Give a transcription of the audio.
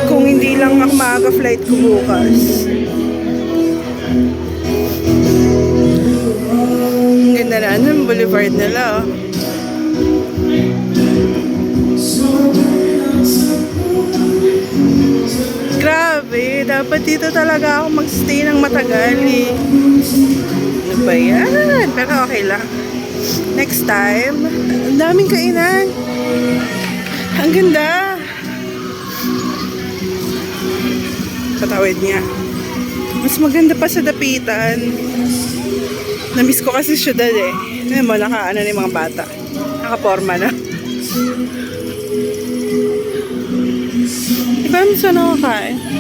kung hindi lang ako maaga flight ko bukas. Ang ganda na ng boulevard nila, oh. Grabe, dapat dito talaga ako magstay ng matagal eh. Ano ba yan? Pero okay lang. Next time, ang daming kainan. Ang ganda. Patawid niya. Mas maganda pa sa dapitan. Namiss ko kasi syudad eh. Ngayon mo, naka-ano na yung mga bata. Naka-forma na. Di ba saan ako kain?